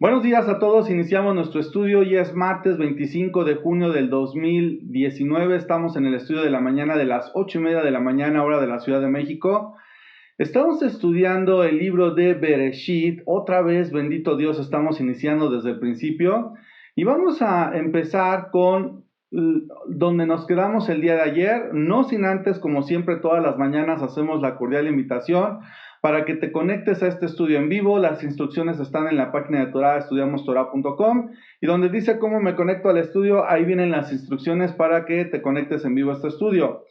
Buenos días a todos, iniciamos nuestro estudio y es martes 25 de junio del 2019, estamos en el estudio de la mañana de las 8:30 de la mañana, hora de la Ciudad de México. Estamos estudiando el libro de Bereshit, otra vez, bendito Dios, estamos iniciando desde el principio y vamos a empezar con donde nos quedamos el día de ayer, no sin antes, como siempre, todas las mañanas hacemos la cordial invitación para que te conectes a este estudio en vivo. Las instrucciones están en la página de Torah, estudiamostorah.com, y donde dice cómo me conecto al estudio, ahí vienen las instrucciones para que te conectes en vivo a este estudio.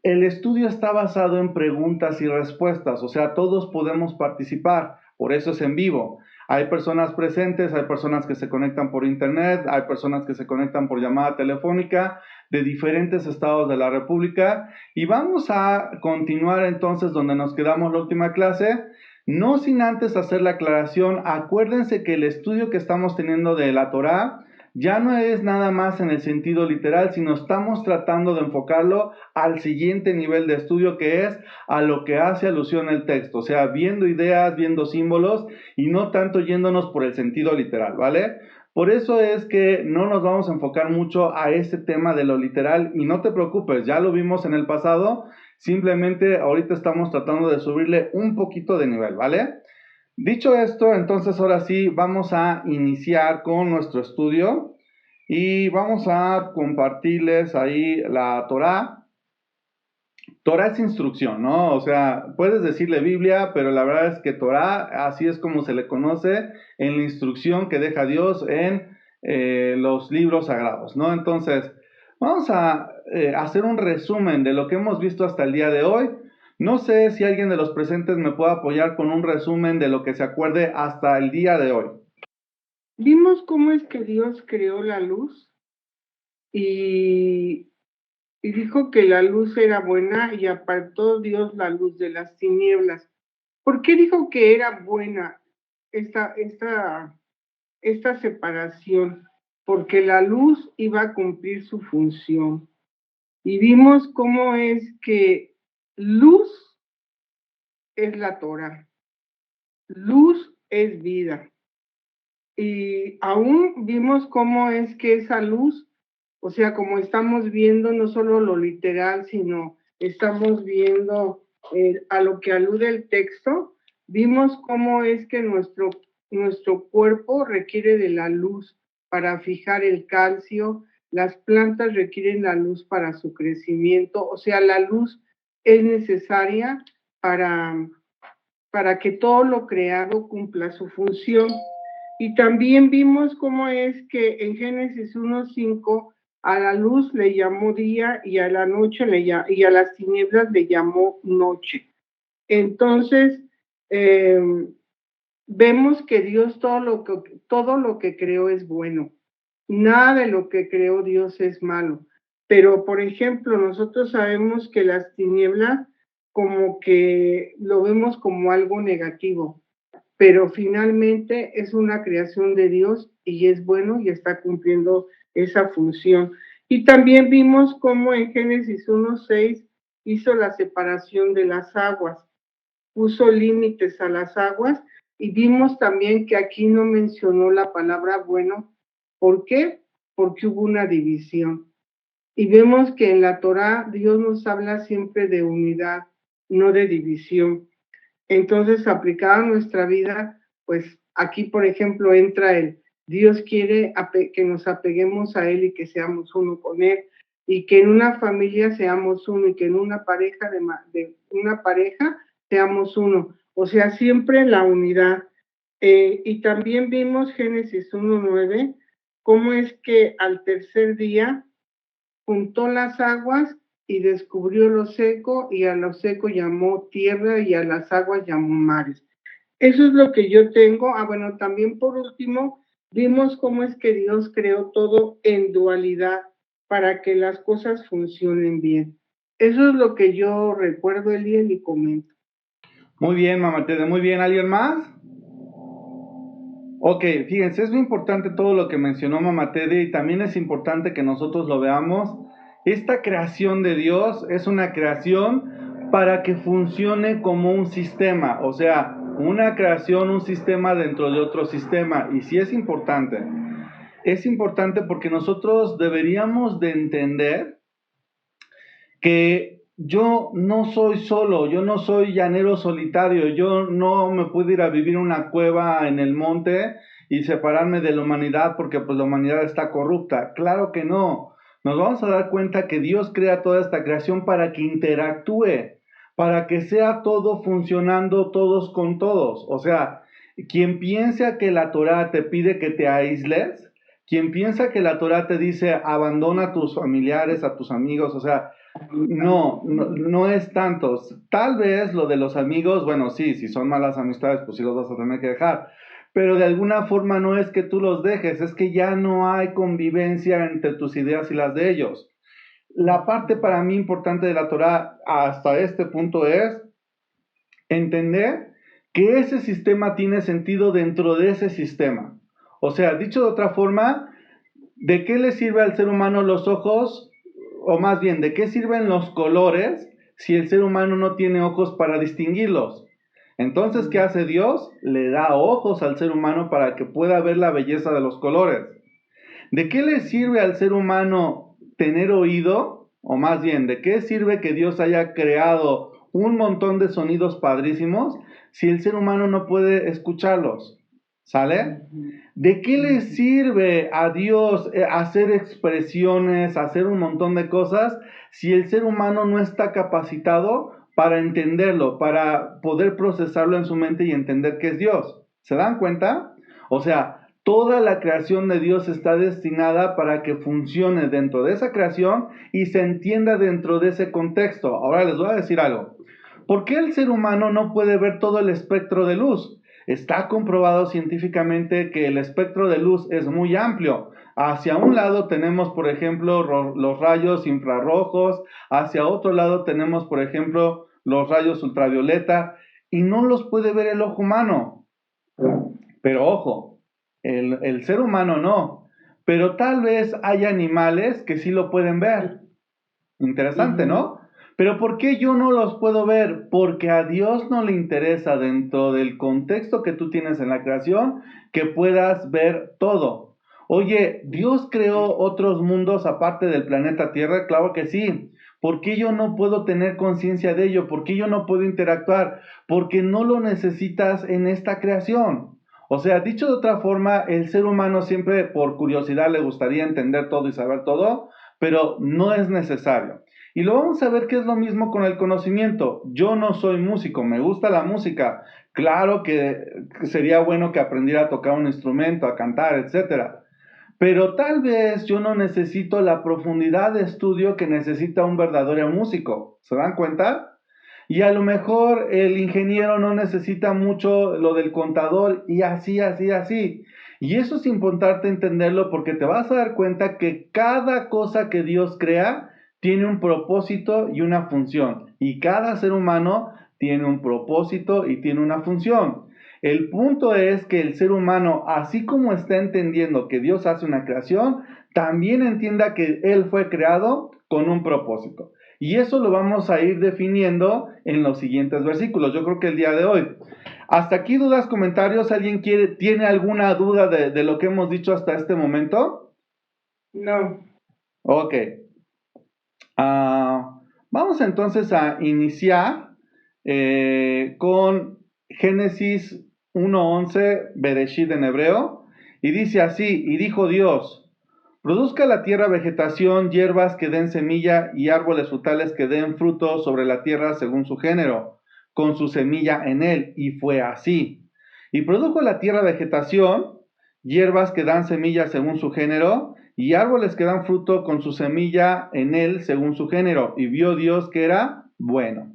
El estudio está basado en preguntas y respuestas, o sea, todos podemos participar, por eso es en vivo. Hay personas presentes, hay personas que se conectan por internet, hay personas que se conectan por llamada telefónica de diferentes estados de la República, y vamos a continuar entonces donde nos quedamos la última clase, no sin antes hacer la aclaración. Acuérdense que el estudio que estamos teniendo de la Torá ya no es nada más en el sentido literal, sino estamos tratando de enfocarlo al siguiente nivel de estudio, que es a lo que hace alusión el texto, o sea, viendo ideas, viendo símbolos y no tanto yéndonos por el sentido literal, ¿vale? Por eso es que no nos vamos a enfocar mucho a este tema de lo literal, y no te preocupes, ya lo vimos en el pasado, simplemente ahorita estamos tratando de subirle un poquito de nivel, ¿vale? Dicho esto, entonces ahora sí vamos a iniciar con nuestro estudio y vamos a compartirles ahí la Torá. Torá es instrucción, ¿no? O sea, puedes decirle Biblia, pero la verdad es que Torá, así es como se le conoce en la instrucción que deja Dios en los libros sagrados, ¿no? Entonces, vamos a hacer un resumen de lo que hemos visto hasta el día de hoy. No sé si alguien de los presentes me puede apoyar con un resumen de lo que se acuerde hasta el día de hoy. Vimos cómo es que Dios creó la luz y dijo que la luz era buena y apartó Dios la luz de las tinieblas. ¿Por qué dijo que era buena esta separación? Porque la luz iba a cumplir su función. Y vimos cómo es que luz es la Torah, luz es vida. Y aún vimos cómo es que esa luz, o sea, como estamos viendo no solo lo literal, sino estamos viendo a lo que alude el texto, vimos cómo es que nuestro cuerpo requiere de la luz para fijar el calcio, las plantas requieren la luz para su crecimiento, o sea, la luz es necesaria para, para que todo lo creado cumpla su función. Y también vimos cómo es que en Génesis 1:5 a la luz le llamó día y a la noche y a las tinieblas le llamó noche. Entonces, vemos que Dios todo lo que creó es bueno. Nada de lo que creó Dios es malo. Pero, por ejemplo, nosotros sabemos que las tinieblas como que lo vemos como algo negativo, pero finalmente es una creación de Dios y es bueno y está cumpliendo esa función. Y también vimos cómo en Génesis 1:6 hizo la separación de las aguas, puso límites a las aguas, y vimos también que aquí no mencionó la palabra bueno. ¿Por qué? Porque hubo una división. Y vemos que en la Torá Dios nos habla siempre de unidad, no de división. Entonces, aplicada a nuestra vida, pues aquí, por ejemplo, entra el Dios quiere que nos apeguemos a Él y que seamos uno con Él, y que en una familia seamos uno, y que en una pareja de una pareja seamos uno. O sea, siempre la unidad. Y también vimos Génesis 1:9, cómo es que al tercer día juntó las aguas y descubrió lo seco, y a lo seco llamó tierra y a las aguas llamó mares. Eso es lo que yo tengo. Bueno, también por último, vimos cómo es que Dios creó todo en dualidad para que las cosas funcionen bien. Eso es lo que yo recuerdo, Eliel, y comento. Muy bien, mamá Tere, muy bien. ¿Alguien más? Ok, fíjense, es muy importante todo lo que mencionó Mamá Teddy, y también es importante que nosotros lo veamos. Esta creación de Dios es una creación para que funcione como un sistema, o sea, una creación, un sistema dentro de otro sistema. Y sí es importante porque nosotros deberíamos de entender que yo no soy solo, yo no soy llanero solitario, yo no me puedo ir a vivir en una cueva en el monte y separarme de la humanidad porque pues la humanidad está corrupta. Claro que no. Nos vamos a dar cuenta que Dios crea toda esta creación para que interactúe, para que sea todo funcionando todos con todos. O sea, quien piensa que la Torá te pide que te aísles, quien piensa que la Torá te dice abandona a tus familiares, a tus amigos, o sea, no es tanto. Tal vez lo de los amigos, bueno, sí, si son malas amistades, pues sí los vas a tener que dejar. Pero de alguna forma no es que tú los dejes, es que ya no hay convivencia entre tus ideas y las de ellos. La parte para mí importante de la Torá hasta este punto es entender que ese sistema tiene sentido dentro de ese sistema. O sea, dicho de otra forma, ¿de qué le sirve al ser humano los ojos? O más bien, ¿de qué sirven los colores si el ser humano no tiene ojos para distinguirlos? Entonces, ¿qué hace Dios? Le da ojos al ser humano para que pueda ver la belleza de los colores. ¿De qué le sirve al ser humano tener oído? O más bien, ¿de qué sirve que Dios haya creado un montón de sonidos padrísimos si el ser humano no puede escucharlos? ¿Sale? ¿De qué le sirve a Dios hacer expresiones, hacer un montón de cosas, si el ser humano no está capacitado para entenderlo, para poder procesarlo en su mente y entender que es Dios? ¿Se dan cuenta? O sea, toda la creación de Dios está destinada para que funcione dentro de esa creación y se entienda dentro de ese contexto. Ahora les voy a decir algo. ¿Por qué el ser humano no puede ver todo el espectro de luz? Está comprobado científicamente que el espectro de luz es muy amplio. Hacia un lado tenemos, por ejemplo, los rayos infrarrojos, hacia otro lado tenemos, por ejemplo, los rayos ultravioleta, y no los puede ver el ojo humano. Pero ojo, el ser humano no. Pero tal vez hay animales que sí lo pueden ver. Interesante, ¿no? Pero ¿por qué yo no los puedo ver? Porque a Dios no le interesa dentro del contexto que tú tienes en la creación que puedas ver todo. Oye, ¿Dios creó otros mundos aparte del planeta Tierra? Claro que sí. ¿Por qué yo no puedo tener conciencia de ello? ¿Por qué yo no puedo interactuar? Porque no lo necesitas en esta creación. O sea, dicho de otra forma, el ser humano siempre por curiosidad le gustaría entender todo y saber todo, pero no es necesario. Y lo vamos a ver que es lo mismo con el conocimiento. Yo no soy músico, me gusta la música. Claro que sería bueno que aprendiera a tocar un instrumento, a cantar, etcétera. Pero tal vez yo no necesito la profundidad de estudio que necesita un verdadero músico. ¿Se dan cuenta? Y a lo mejor el ingeniero no necesita mucho lo del contador y así, así, así. Y eso es importante entenderlo porque te vas a dar cuenta que cada cosa que Dios crea tiene un propósito y una función. Y cada ser humano tiene un propósito y tiene una función. El punto es que el ser humano, así como está entendiendo que Dios hace una creación, también entienda que Él fue creado con un propósito. Y eso lo vamos a ir definiendo en los siguientes versículos. Yo creo que el día de hoy. Hasta aquí dudas, comentarios. ¿Alguien tiene alguna duda de lo que hemos dicho hasta este momento? No. Ok. Vamos entonces a iniciar con Génesis 1:11, Bereshit en hebreo. Y dice así, y dijo Dios: produzca la tierra vegetación, hierbas que den semilla y árboles frutales que den fruto sobre la tierra según su género, con su semilla en él. Y fue así. Y produjo la tierra vegetación, hierbas que dan semilla según su género, y árboles que dan fruto con su semilla en él según su género. Y vio Dios que era bueno.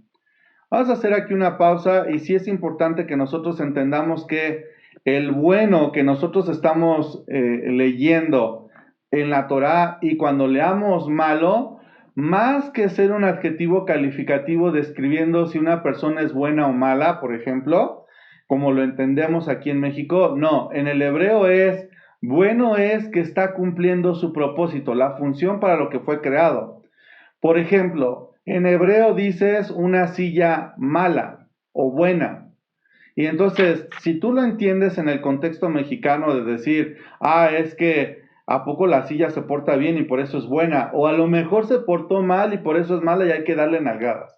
Vamos a hacer aquí una pausa y sí es importante que nosotros entendamos que el bueno que nosotros estamos leyendo en la Torá y cuando leamos malo, más que ser un adjetivo calificativo describiendo si una persona es buena o mala, por ejemplo, como lo entendemos aquí en México, no, en el hebreo es bueno es que está cumpliendo su propósito, la función para lo que fue creado. Por ejemplo, en hebreo dices una silla mala o buena. Y entonces, si tú lo entiendes en el contexto mexicano de decir, es que a poco la silla se porta bien y por eso es buena, o a lo mejor se portó mal y por eso es mala y hay que darle nalgadas.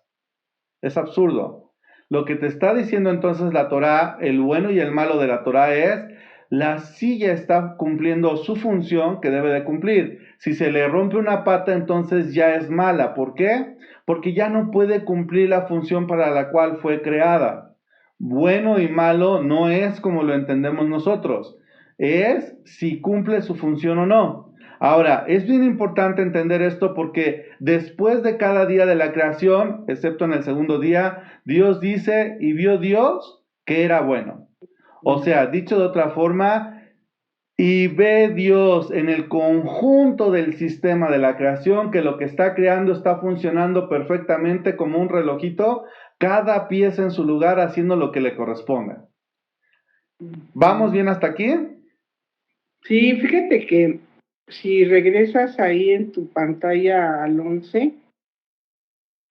Es absurdo. Lo que te está diciendo entonces la Torá, el bueno y el malo de la Torá es, la silla está cumpliendo su función que debe de cumplir. Si se le rompe una pata, entonces ya es mala. ¿Por qué? Porque ya no puede cumplir la función para la cual fue creada. Bueno y malo no es como lo entendemos nosotros. Es si cumple su función o no. Ahora, es bien importante entender esto porque después de cada día de la creación, excepto en el segundo día, Dios dice, y vio Dios que era bueno. O sea, dicho de otra forma, y ve Dios en el conjunto del sistema de la creación que lo que está creando está funcionando perfectamente como un relojito, cada pieza en su lugar haciendo lo que le corresponde. ¿Vamos bien hasta aquí? Sí, fíjate que si regresas ahí en tu pantalla al 11,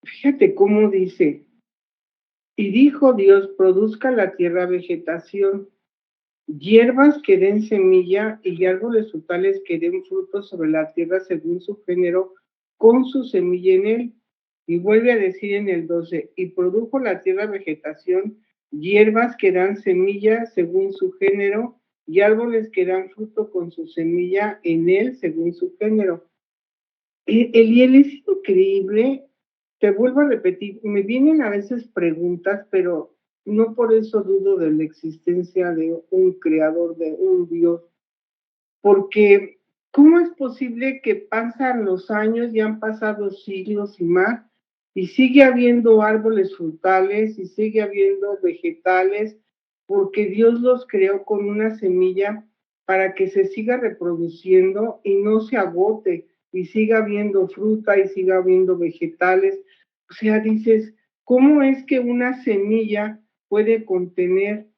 fíjate cómo dice, y dijo Dios, produzca la tierra vegetación, hierbas que den semilla y árboles frutales que den frutos sobre la tierra según su género, con su semilla en él. Y vuelve a decir en el 12, y produjo la tierra vegetación, hierbas que dan semilla según su género, y árboles que dan fruto con su semilla en él según su género. Eliel, es increíble, te vuelvo a repetir, me vienen a veces preguntas, pero no por eso dudo de la existencia de un creador, de un Dios, porque ¿cómo es posible que pasan los años y han pasado siglos y más y sigue habiendo árboles frutales y sigue habiendo vegetales? Porque Dios los creó con una semilla para que se siga reproduciendo y no se agote y siga habiendo fruta y siga habiendo vegetales. O sea, dices, ¿cómo es que una semilla puede contener?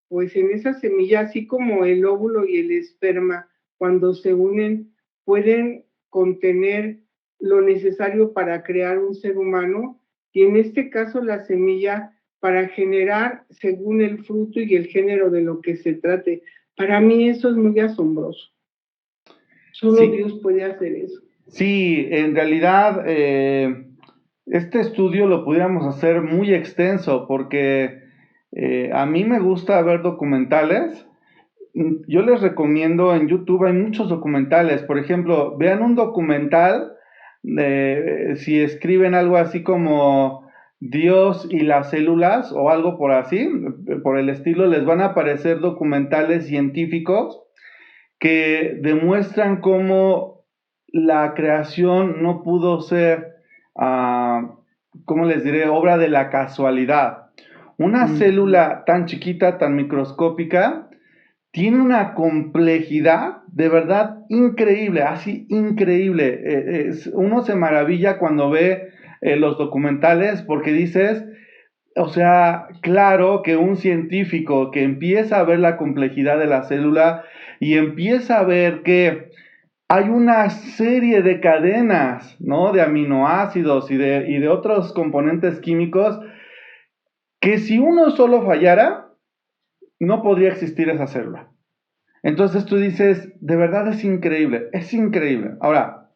Pues en esa semilla, así como el óvulo y el esperma, cuando se unen, pueden contener lo necesario para crear un ser humano, y en este caso la semilla para generar según el fruto y el género de lo que se trate. Para mí eso es muy asombroso. Solo Dios puede hacer eso. Sí, en realidad este estudio lo pudiéramos hacer muy extenso porque a mí me gusta ver documentales. Yo les recomiendo en YouTube, hay muchos documentales. Por ejemplo, vean un documental, si escriben algo así como Dios y las células o algo por así, por el estilo, les van a aparecer documentales científicos que demuestran cómo la creación no pudo ser, ¿cómo les diré?, obra de la casualidad. Una célula tan chiquita, tan microscópica, tiene una complejidad de verdad increíble, así increíble. Uno se maravilla cuando ve los documentales porque dices, o sea, claro que un científico que empieza a ver la complejidad de la célula y empieza a ver que hay una serie de cadenas, ¿no? De aminoácidos y de otros componentes químicos que si uno solo fallara, no podría existir esa célula. Entonces tú dices, de verdad es increíble, es increíble. Ahora,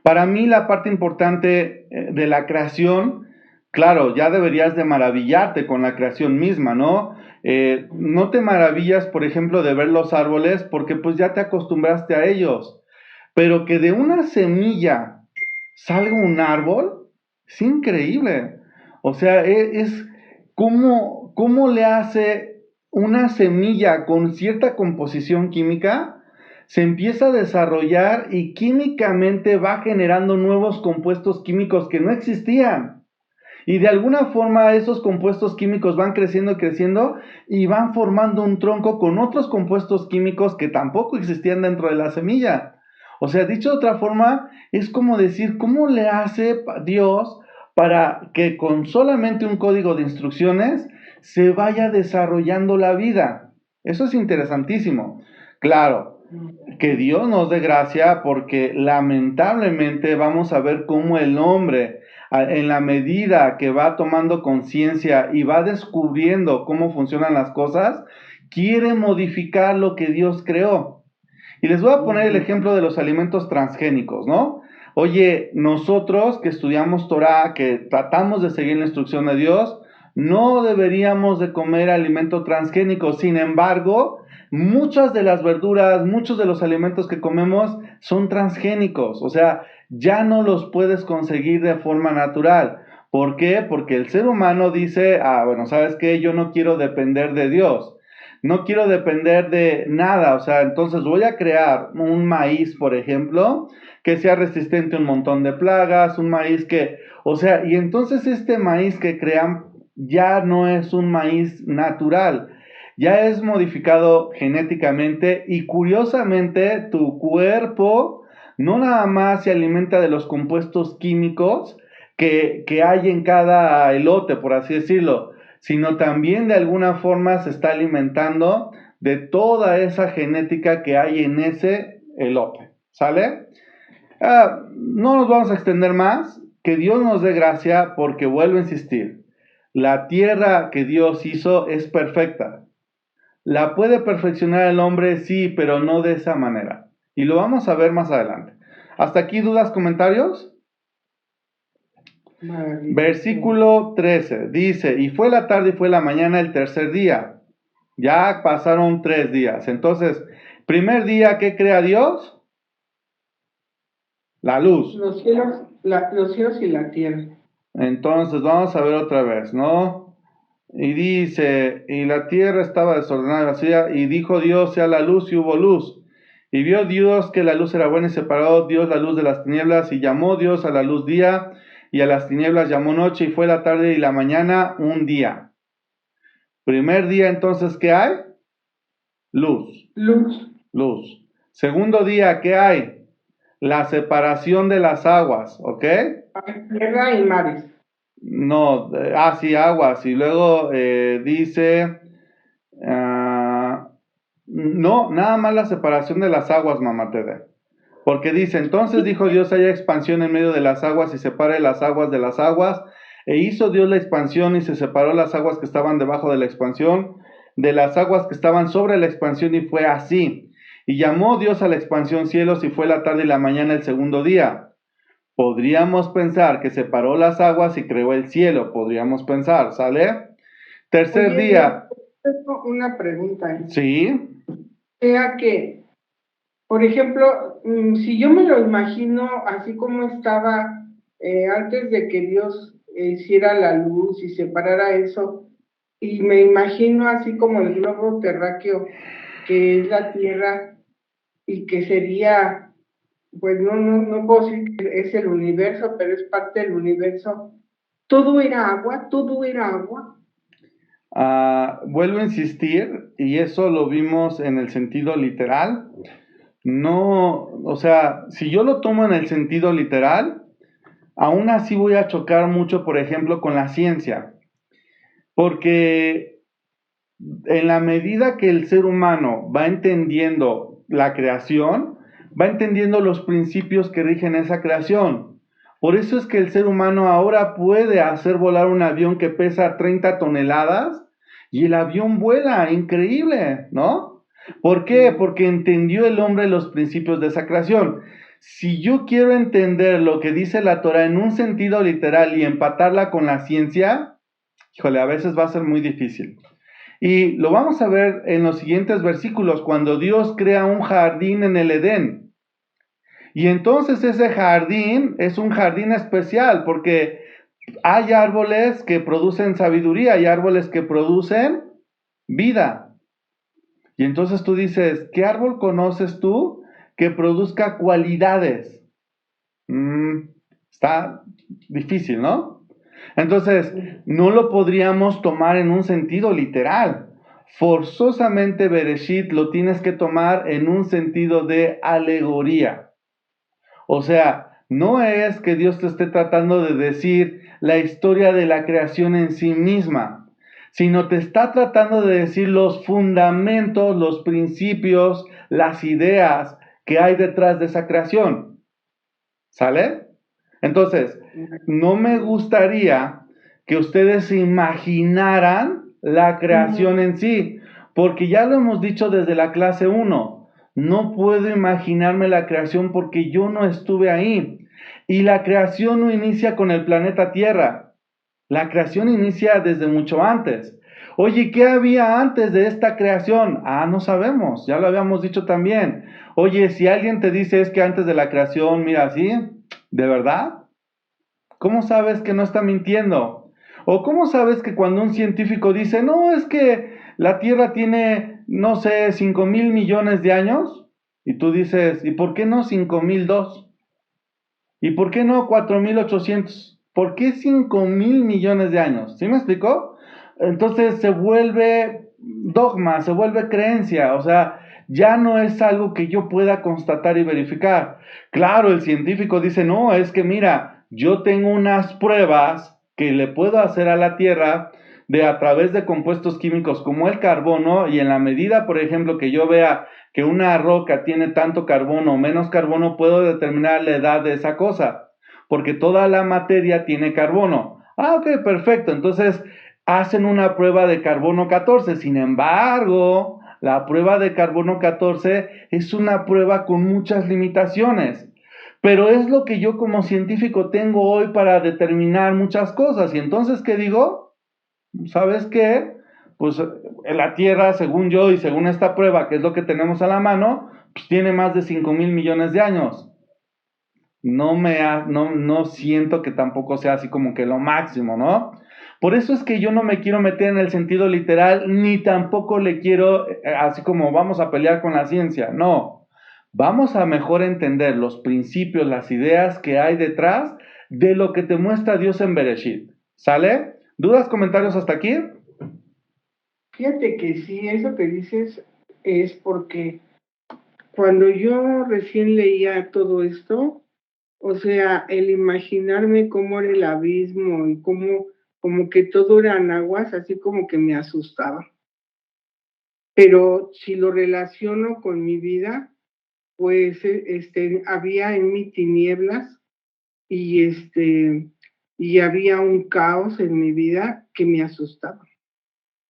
para mí la parte importante de la creación, claro, ya deberías de maravillarte con la creación misma, ¿no? No te maravillas, por ejemplo, de ver los árboles porque pues ya te acostumbraste a ellos, pero que de una semilla salga un árbol, es increíble. O sea, es cómo le hace una semilla con cierta composición química se empieza a desarrollar y químicamente va generando nuevos compuestos químicos que no existían. Y de alguna forma esos compuestos químicos van creciendo, creciendo y van formando un tronco con otros compuestos químicos que tampoco existían dentro de la semilla. O sea, dicho de otra forma, es como decir, ¿cómo le hace Dios para que con solamente un código de instrucciones se vaya desarrollando la vida? Eso es interesantísimo. Claro, Que Dios nos dé gracia, porque lamentablemente vamos a ver cómo el hombre, en la medida que va tomando conciencia y va descubriendo cómo funcionan las cosas, quiere modificar lo que Dios creó. Y les voy a poner el ejemplo de los alimentos transgénicos, ¿no? Oye, nosotros que estudiamos Torah, que tratamos de seguir la instrucción de Dios, no deberíamos de comer alimentos transgénicos. Sin embargo, muchas de las verduras, muchos de los alimentos que comemos son transgénicos. O sea, ya no los puedes conseguir de forma natural. ¿Por qué? Porque el ser humano dice, bueno, ¿sabes qué? Yo no quiero depender de Dios. No quiero depender de nada, o sea, entonces voy a crear un maíz, por ejemplo, que sea resistente a un montón de plagas, un maíz que, o sea, y entonces este maíz que crean ya no es un maíz natural, ya es modificado genéticamente y curiosamente tu cuerpo no nada más se alimenta de los compuestos químicos que hay en cada elote, por así decirlo, sino también de alguna forma se está alimentando de toda esa genética que hay en ese elote, ¿sale? No nos vamos a extender más, que Dios nos dé gracia porque vuelvo a insistir, la tierra que Dios hizo es perfecta, la puede perfeccionar el hombre, sí, pero no de esa manera, y lo vamos a ver más adelante. ¿Hasta aquí dudas, comentarios? Versículo 13 dice, y fue la tarde y fue la mañana el tercer día. Ya pasaron 3 días. Entonces, primer día, ¿qué crea Dios? La luz. Los cielos y la tierra. Entonces, vamos a ver otra vez, ¿no? Y dice, y la tierra estaba desordenada y vacía, y dijo Dios, sea la luz, y hubo luz. Y vio Dios que la luz era buena, y separó Dios la luz de las tinieblas, y llamó Dios a la luz día, y a las tinieblas llamó noche, y fue la tarde y la mañana un día. Primer día, entonces, ¿qué hay? Luz. Luz. Luz. Segundo día, ¿qué hay? La separación de las aguas, ¿ok? Tierra y mares. No, sí, aguas. Y luego dice, no, nada más la separación de las aguas, mamá Tede. Porque dice, entonces dijo Dios, haya expansión en medio de las aguas y separe las aguas de las aguas. E hizo Dios la expansión y se separó las aguas que estaban debajo de la expansión de las aguas que estaban sobre la expansión, y fue así. Y llamó Dios a la expansión cielos, y fue la tarde y la mañana el segundo día. Podríamos pensar que separó las aguas y creó el cielo, podríamos pensar, ¿sale? Tercer día. Tengo una pregunta. Sí. Sea que, por ejemplo, si yo me lo imagino así como estaba antes de que Dios hiciera la luz y separara eso, y me imagino así como el globo terráqueo, que es la Tierra, y que sería, pues no puedo decir que es el universo, pero es parte del universo. Todo era agua, todo era agua. Vuelvo a insistir, y eso lo vimos en el sentido literal. No, o sea, si yo lo tomo en el sentido literal, aún así voy a chocar mucho, por ejemplo, con la ciencia. Porque en la medida que el ser humano va entendiendo la creación, va entendiendo los principios que rigen esa creación. Por eso es que el ser humano ahora puede hacer volar un avión que pesa 30 toneladas y el avión vuela, increíble, ¿no? ¿Por qué? Porque entendió el hombre los principios de esa creación. Si yo quiero entender lo que dice la Torah en un sentido literal y empatarla con la ciencia, híjole, a veces va a ser muy difícil. Y lo vamos a ver en los siguientes versículos, cuando Dios crea un jardín en el Edén. Y entonces ese jardín es un jardín especial, porque hay árboles que producen sabiduría, y árboles que producen vida. Y entonces tú dices, ¿qué árbol conoces tú que produzca cualidades? Está difícil, ¿no? Entonces, no lo podríamos tomar en un sentido literal. Forzosamente Bereshit lo tienes que tomar en un sentido de alegoría. O sea, no es que Dios te esté tratando de decir la historia de la creación en sí misma, sino te está tratando de decir los fundamentos, los principios, las ideas que hay detrás de esa creación. ¿Sale? Entonces, no me gustaría que ustedes se imaginaran la creación en sí, porque ya lo hemos dicho desde la clase 1, no puedo imaginarme la creación porque yo no estuve ahí. Y la creación no inicia con el planeta Tierra, la creación inicia desde mucho antes. Oye, ¿qué había antes de esta creación? Ah, no sabemos, ya lo habíamos dicho también. Oye, si alguien te dice es que antes de la creación, mira, ¿sí? ¿De verdad? ¿Cómo sabes que no está mintiendo? ¿O cómo sabes que cuando un científico dice, no, es que la Tierra tiene, no sé, 5,000 millones de años? Y tú dices, ¿y por qué no 5,002? ¿Y por qué no 4,800? ¿Por qué 5,000 millones de años? ¿Sí me explicó? Entonces se vuelve dogma, se vuelve creencia, o sea, ya no es algo que yo pueda constatar y verificar. Claro, el científico dice, no, es que mira, yo tengo unas pruebas que le puedo hacer a la Tierra de a través de compuestos químicos como el carbono, y en la medida, por ejemplo, que yo vea que una roca tiene tanto carbono o menos carbono, puedo determinar la edad de esa cosa, porque toda la materia tiene carbono. Ah, ok, perfecto. Entonces hacen una prueba de carbono 14. Sin embargo, la prueba de carbono 14 es una prueba con muchas limitaciones. Pero es lo que yo como científico tengo hoy para determinar muchas cosas. Y entonces, ¿qué digo? ¿Sabes qué? Pues en la Tierra, según yo y según esta prueba, que es lo que tenemos a la mano, pues tiene más de 5,000 millones de años. No siento que tampoco sea así como que lo máximo, ¿no? Por eso es que yo no me quiero meter en el sentido literal, ni tampoco le quiero, así como vamos a pelear con la ciencia, no. Vamos a mejor entender los principios, las ideas que hay detrás de lo que te muestra Dios en Bereshit. ¿Sale? ¿Dudas, comentarios hasta aquí? Fíjate que sí, eso que dices es porque cuando yo recién leía todo esto, o sea, el imaginarme cómo era el abismo y cómo, como que todo eran aguas, así como que me asustaba. Pero si lo relaciono con mi vida, pues había en mí tinieblas y y había un caos en mi vida que me asustaba,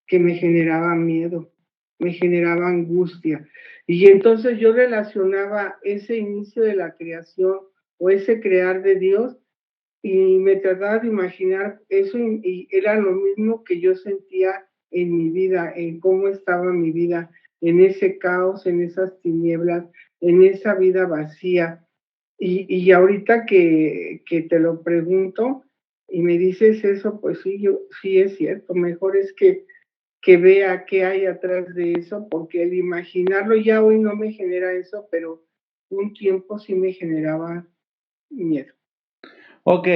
que me generaba miedo, me generaba angustia. Y entonces yo relacionaba ese inicio de la creación o ese crear de Dios y me trataba de imaginar eso y era lo mismo que yo sentía en mi vida, en cómo estaba mi vida, en ese caos, en esas tinieblas, en esa vida vacía. Y ahorita que te lo pregunto y me dices eso, pues sí, yo sí es cierto, mejor es que vea qué hay atrás de eso, porque el imaginarlo ya hoy no me genera eso, pero un tiempo sí me generaba miedo. Ok,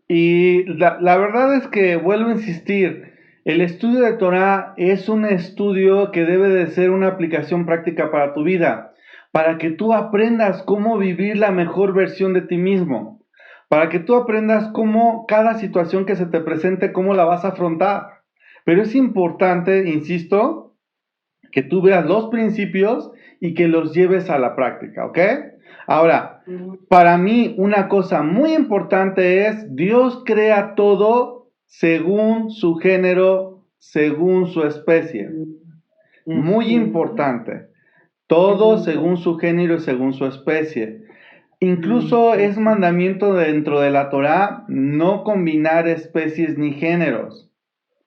y la verdad es que vuelvo a insistir, el estudio de Torah es un estudio que debe de ser una aplicación práctica para tu vida, para que tú aprendas cómo vivir la mejor versión de ti mismo, para que tú aprendas cómo cada situación que se te presente, cómo la vas a afrontar. Pero es importante, insisto, que tú veas los principios y que los lleves a la práctica, ¿ok? Ahora, para mí una cosa muy importante es, Dios crea todo según su género, según su especie. Muy importante. Todo según su género y según su especie. Incluso es mandamiento dentro de la Torá no combinar especies ni géneros,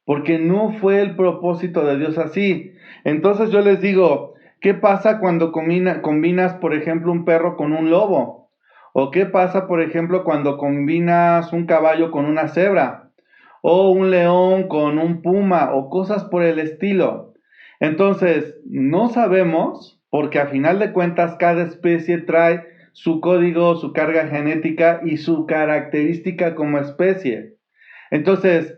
porque no fue el propósito de Dios así. Entonces yo les digo, ¿qué pasa cuando combinas, por ejemplo, un perro con un lobo? ¿O qué pasa, por ejemplo, cuando combinas un caballo con una cebra? ¿O un león con un puma? O cosas por el estilo. Entonces, no sabemos, porque a final de cuentas cada especie trae su código, su carga genética y su característica como especie. Entonces,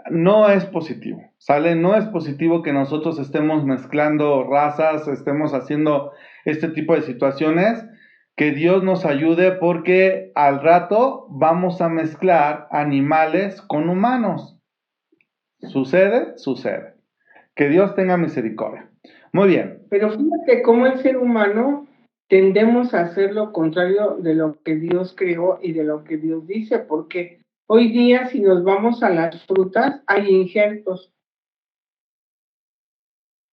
no es positivo, ¿sale? No es positivo que nosotros estemos mezclando razas, estemos haciendo este tipo de situaciones. Que Dios nos ayude porque al rato vamos a mezclar animales con humanos. ¿Sucede? Sucede. Que Dios tenga misericordia. Muy bien. Pero fíjate cómo el ser humano tendemos a hacer lo contrario de lo que Dios creó y de lo que Dios dice, porque hoy día si nos vamos a las frutas hay injertos.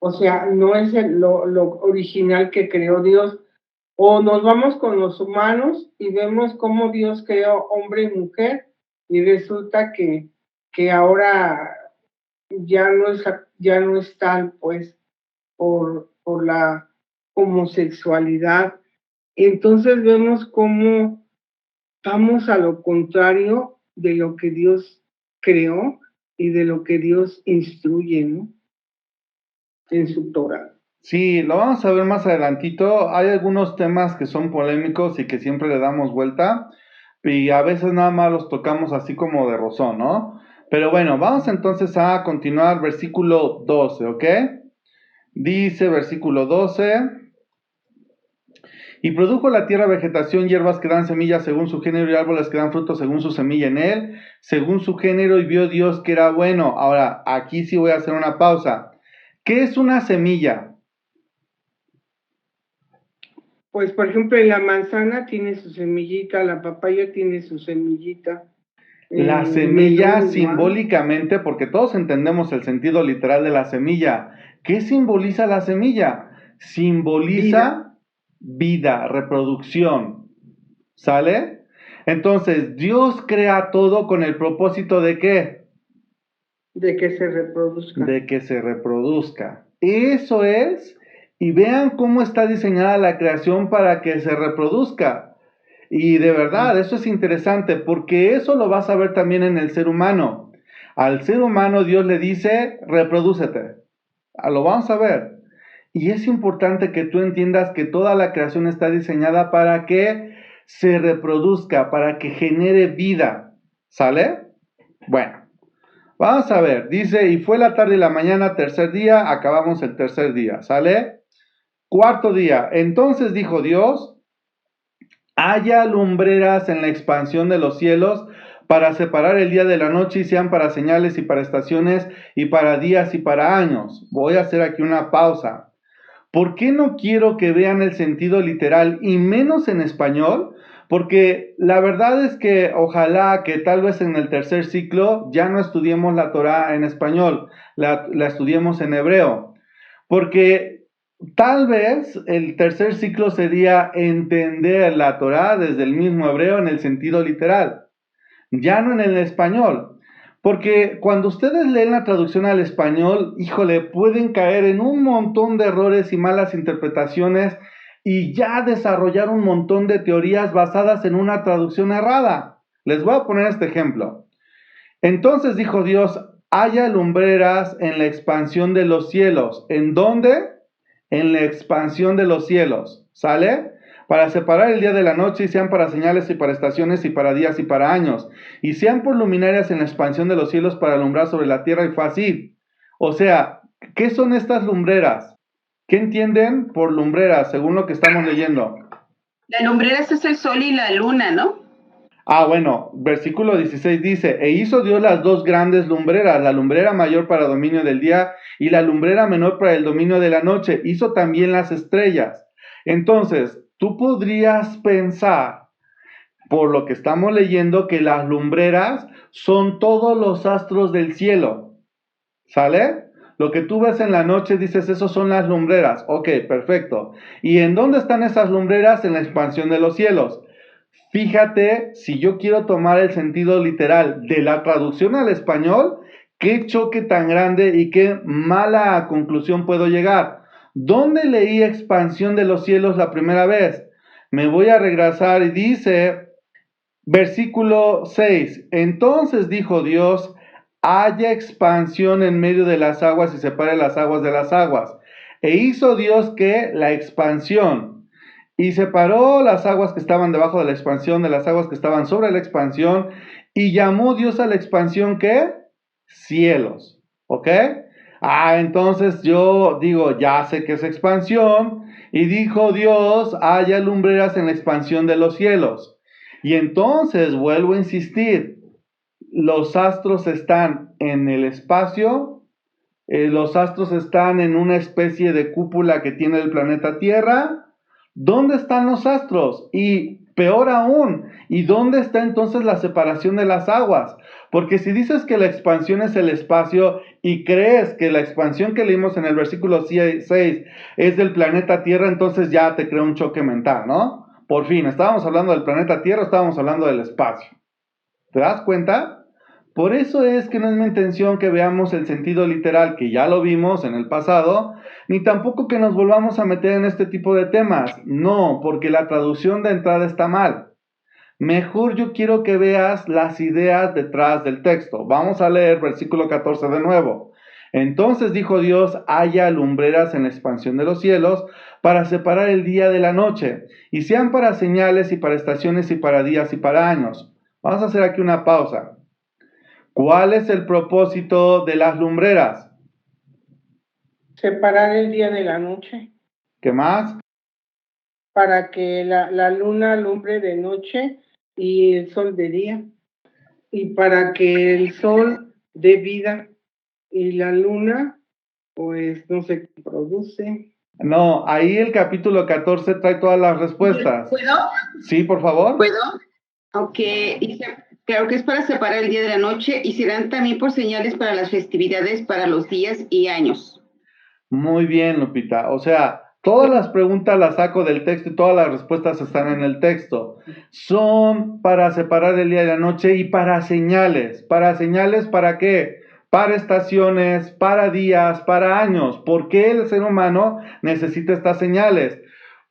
O sea, no es lo original que creó Dios. O nos vamos con los humanos y vemos cómo Dios creó hombre y mujer y resulta que ahora ya no están, pues, por la homosexualidad. Entonces vemos cómo vamos a lo contrario de lo que Dios creó y de lo que Dios instruye, ¿no? En su Torah. Sí, lo vamos a ver más adelantito. Hay algunos temas que son polémicos y que siempre le damos vuelta y a veces nada más los tocamos así como de rozón, ¿no? Pero bueno, vamos entonces a continuar versículo 12, ¿ok? Dice versículo 12: y produjo la tierra vegetación, hierbas que dan semillas según su género y árboles que dan frutos según su semilla en él, según su género, y vio Dios que era bueno. Ahora, aquí sí voy a hacer una pausa. ¿Qué es una semilla? Pues, por ejemplo, la manzana tiene su semillita, la papaya tiene su semillita. La El semilla melón igual. simbólicamente, porque todos entendemos el sentido literal de la semilla. ¿Qué simboliza la semilla? Simboliza vida, reproducción. ¿Sale? Entonces, Dios crea todo con el propósito de ¿qué? De que se reproduzca. De que se reproduzca. Eso es, y vean cómo está diseñada la creación para que se reproduzca. Y de verdad, eso es interesante, porque eso lo vas a ver también en el ser humano. Al ser humano Dios le dice, reprodúcete. Lo vamos a ver. Y es importante que tú entiendas que toda la creación está diseñada para que se reproduzca, para que genere vida. ¿Sale? Bueno, vamos a ver. Dice, y fue la tarde y la mañana, tercer día, acabamos el tercer día. ¿Sale? Cuarto día. Entonces dijo Dios, haya lumbreras en la expansión de los cielos para separar el día de la noche y sean para señales y para estaciones y para días y para años. Voy a hacer aquí una pausa. ¿Por qué no quiero que vean el sentido literal y menos en español? Porque la verdad es que ojalá que tal vez en el tercer ciclo ya no estudiemos la Torá en español, la estudiemos en hebreo. Porque tal vez el tercer ciclo sería entender la Torá desde el mismo hebreo en el sentido literal, ya no en el español. Porque cuando ustedes leen la traducción al español, híjole, pueden caer en un montón de errores y malas interpretaciones y ya desarrollar un montón de teorías basadas en una traducción errada. Les voy a poner este ejemplo. Entonces dijo Dios, haya lumbreras en la expansión de los cielos. ¿En dónde? En la expansión de los cielos. ¿Sale? Para separar el día de la noche y sean para señales y para estaciones y para días y para años. Y sean por luminarias en la expansión de los cielos para alumbrar sobre la tierra, y fue así. O sea, ¿qué son estas lumbreras? ¿Qué entienden por lumbreras según lo que estamos leyendo? La lumbrera es el sol y la luna, ¿no? Bueno, versículo 16 dice, e hizo Dios las dos grandes lumbreras, la lumbrera mayor para dominio del día y la lumbrera menor para el dominio de la noche. Hizo también las estrellas. Entonces, tú podrías pensar, por lo que estamos leyendo, que las lumbreras son todos los astros del cielo. ¿Sale? Lo que tú ves en la noche, dices, esos son las lumbreras. Ok, perfecto. ¿Y en dónde están esas lumbreras? En la expansión de los cielos. Fíjate, si yo quiero tomar el sentido literal de la traducción al español, qué choque tan grande y qué mala conclusión puedo llegar. ¿Dónde leí expansión de los cielos la primera vez? Me voy a regresar y dice, versículo 6, entonces dijo Dios, haya expansión en medio de las aguas y separe las aguas de las aguas. E hizo Dios que la expansión. Y separó las aguas que estaban debajo de la expansión de las aguas que estaban sobre la expansión. Y llamó Dios a la expansión, ¿qué? Cielos. ¿Ok? Entonces yo digo, ya sé que es expansión. Y dijo Dios, haya lumbreras en la expansión de los cielos. Y entonces vuelvo a insistir, los astros están en el espacio los astros están en una especie de cúpula que tiene el planeta Tierra. ¿Dónde están los astros? Y peor aún, ¿y dónde está entonces la separación de las aguas? Porque si dices que la expansión es el espacio y crees que la expansión que leímos en el versículo 6 es del planeta Tierra, entonces ya te crea un choque mental, ¿no? Por fin, estábamos hablando del planeta Tierra, estábamos hablando del espacio. ¿Te das cuenta? Por eso es que no es mi intención que veamos el sentido literal, que ya lo vimos en el pasado, ni tampoco que nos volvamos a meter en este tipo de temas. No, porque la traducción de entrada está mal. Mejor yo quiero que veas las ideas detrás del texto. Vamos a leer versículo 14 de nuevo. Entonces dijo Dios, haya lumbreras en la expansión de los cielos para separar el día de la noche, y sean para señales y para estaciones y para días y para años. Vamos a hacer aquí una pausa. ¿Cuál es el propósito de las lumbreras? Separar el día de la noche, ¿Qué más? para que la luna alumbre de noche y el sol de día, y para que el sol dé vida y la luna, pues, no se produce. No, ahí el capítulo 14 trae todas las respuestas. ¿Puedo? Sí, por favor. ¿Puedo? Aunque claro que es para separar el día de la noche y serán también por señales para las festividades, para los días y años. Muy bien, Lupita. O sea, todas las preguntas las saco del texto y todas las respuestas están en el texto. Son para separar el día de la noche y para señales. ¿Para señales para qué? Para estaciones, para días, para años. ¿Por qué el ser humano necesita estas señales?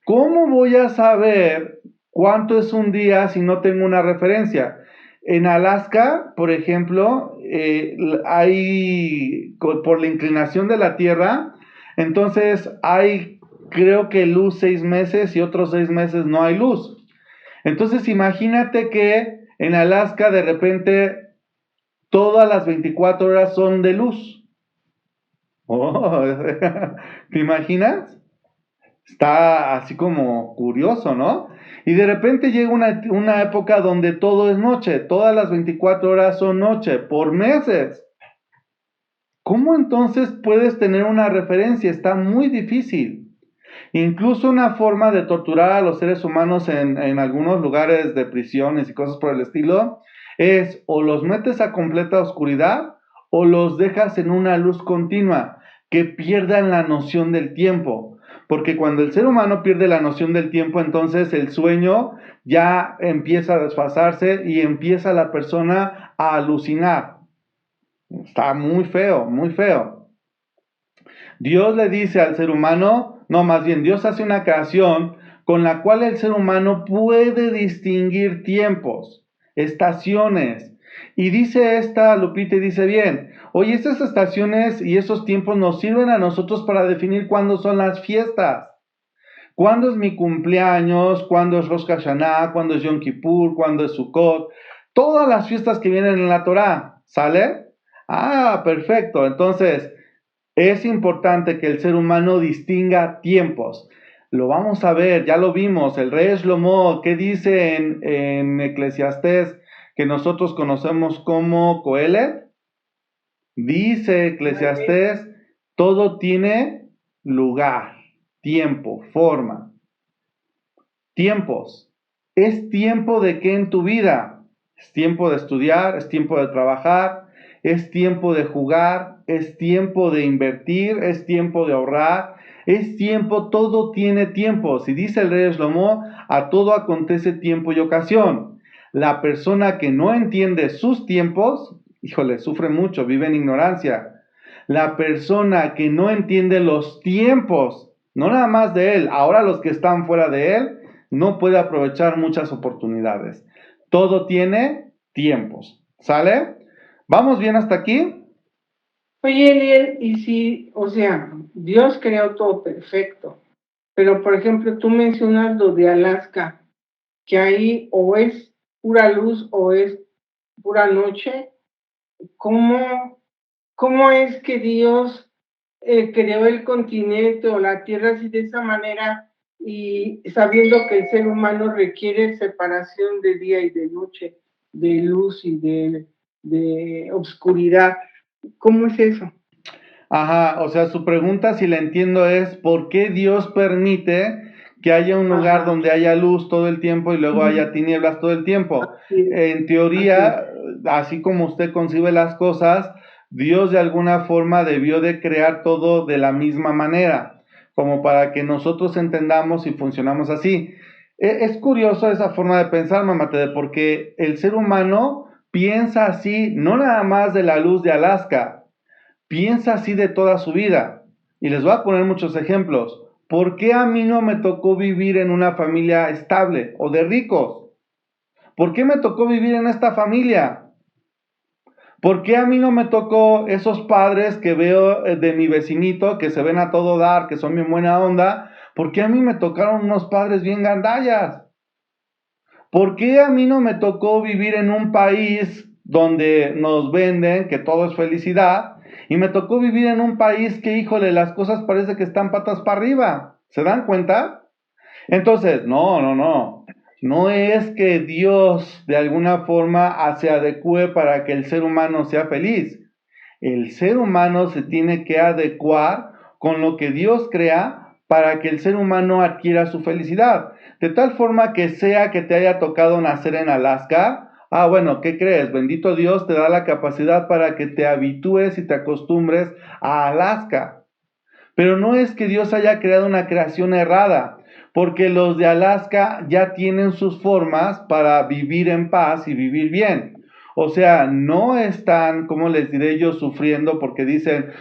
¿Cómo voy a saber cuánto es un día si no tengo una referencia? En Alaska, por ejemplo, hay, por la inclinación de la Tierra, entonces hay, creo que luz 6 meses y otros 6 meses no hay luz. Entonces imagínate que en Alaska de repente todas las 24 horas son de luz. Oh, ¿te imaginas? Está así como curioso, ¿no? Y de repente llega una época donde todo es noche, todas las 24 horas son noche, por meses. ¿Cómo entonces puedes tener una referencia? Está muy difícil. Incluso una forma de torturar a los seres humanos en algunos lugares de prisiones y cosas por el estilo es o los metes a completa oscuridad o los dejas en una luz continua, que pierdan la noción del tiempo. Porque cuando el ser humano pierde la noción del tiempo, entonces el sueño ya empieza a desfasarse y empieza la persona a alucinar. Está muy feo, muy feo. Dios le dice al ser humano, no, más bien Dios hace una creación con la cual el ser humano puede distinguir tiempos, estaciones. Y dice esta, Lupita, y dice bien, oye, estas estaciones y esos tiempos nos sirven a nosotros para definir cuándo son las fiestas. ¿Cuándo es mi cumpleaños? ¿Cuándo es Rosh Hashanah? ¿Cuándo es Yom Kippur? ¿Cuándo es Sukkot? Todas las fiestas que vienen en la Torá, ¿sale? Ah, perfecto. Entonces, es importante que el ser humano distinga tiempos. Lo vamos a ver, ya lo vimos. El rey Shlomo, ¿qué dice en Eclesiastés que nosotros conocemos como Coelet? Dice Eclesiastés, todo tiene lugar, tiempo, forma. Tiempos. ¿Es tiempo de qué en tu vida? Es tiempo de estudiar, es tiempo de trabajar, es tiempo de jugar, es tiempo de invertir, es tiempo de ahorrar, es tiempo, todo tiene tiempo. Si dice el rey Shlomo, a todo acontece tiempo y ocasión. La persona que no entiende sus tiempos, híjole, sufre mucho, vive en ignorancia. La persona que no entiende los tiempos, no nada más de él, ahora los que están fuera de él, no puede aprovechar muchas oportunidades. Todo tiene tiempos. ¿Sale? ¿Vamos bien hasta aquí? Oye, Eliel, y si, o sea, Dios creó todo perfecto, pero por ejemplo, tú mencionas lo de Alaska, que ahí o es pura luz o es pura noche. ¿Cómo es que Dios creó el continente o la tierra así de esa manera y sabiendo que el ser humano requiere separación de día y de noche, de luz y de oscuridad? ¿Cómo es eso? Ajá, o sea, su pregunta, si la entiendo, es ¿por qué Dios permite que haya un lugar Ajá. donde haya luz todo el tiempo y luego haya tinieblas todo el tiempo? Así es, En así es. teoría, así como usted concibe las cosas, Dios de alguna forma debió de crear todo de la misma manera, como para que nosotros entendamos y funcionamos así. Es curioso esa forma de pensar, mamá, porque el ser humano piensa así, no nada más de la luz de Alaska, piensa así de toda su vida. Y les voy a poner muchos ejemplos. ¿Por qué a mí no me tocó vivir en una familia estable o de ricos? ¿Por qué me tocó vivir en esta familia? ¿Por qué a mí no me tocó esos padres que veo de mi vecinito, que se ven a todo dar, que son bien buena onda? ¿Por qué a mí me tocaron unos padres bien gandallas? ¿Por qué a mí no me tocó vivir en un país donde nos venden que todo es felicidad? Y me tocó vivir en un país que, híjole, las cosas parece que están patas para arriba. ¿Se dan cuenta? Entonces, no. No es que Dios de alguna forma se adecue para que el ser humano sea feliz. El ser humano se tiene que adecuar con lo que Dios crea para que el ser humano adquiera su felicidad. De tal forma que sea que te haya tocado nacer en Alaska, bueno, ¿qué crees? Bendito Dios te da la capacidad para que te habitúes y te acostumbres a Alaska. Pero no es que Dios haya creado una creación errada, porque los de Alaska ya tienen sus formas para vivir en paz y vivir bien. O sea, no están, como les diré yo, sufriendo porque dicen,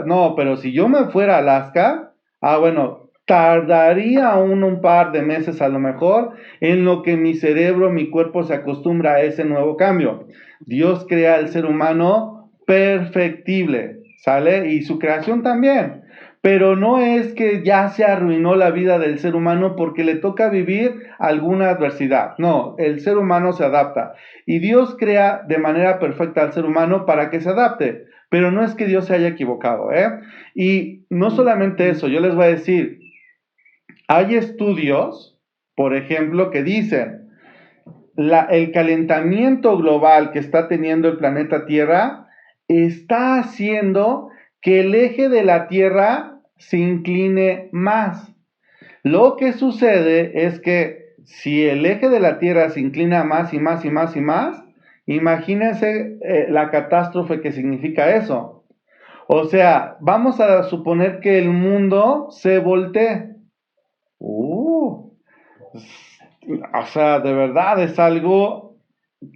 no, pero si yo me fuera a Alaska, bueno, tardaría aún un par de meses a lo mejor en lo que mi cerebro, mi cuerpo se acostumbra a ese nuevo cambio. Dios crea al ser humano perfectible, ¿sale? Y su creación también. Pero no es que ya se arruinó la vida del ser humano porque le toca vivir alguna adversidad. No, el ser humano se adapta. Y Dios crea de manera perfecta al ser humano para que se adapte. Pero no es que Dios se haya equivocado, ¿eh? Y no solamente eso, yo les voy a decir, hay estudios, por ejemplo, que dicen, el calentamiento global que está teniendo el planeta Tierra está haciendo que el eje de la Tierra se incline más. Lo que sucede es que si el eje de la Tierra se inclina más y más y más y más, imagínense la catástrofe que significa eso. O sea, vamos a suponer que el mundo se voltee. O sea, de verdad es algo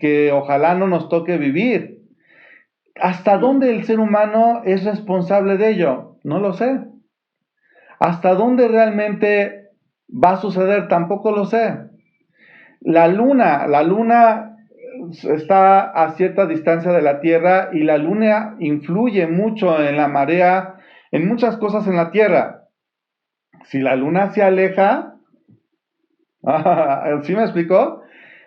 que ojalá no nos toque vivir. ¿Hasta dónde el ser humano es responsable de ello? No lo sé. ¿Hasta dónde realmente va a suceder? Tampoco lo sé. La luna está a cierta distancia de la Tierra y la luna influye mucho en la marea, en muchas cosas en la Tierra. Si la luna se aleja, ¿sí me explicó?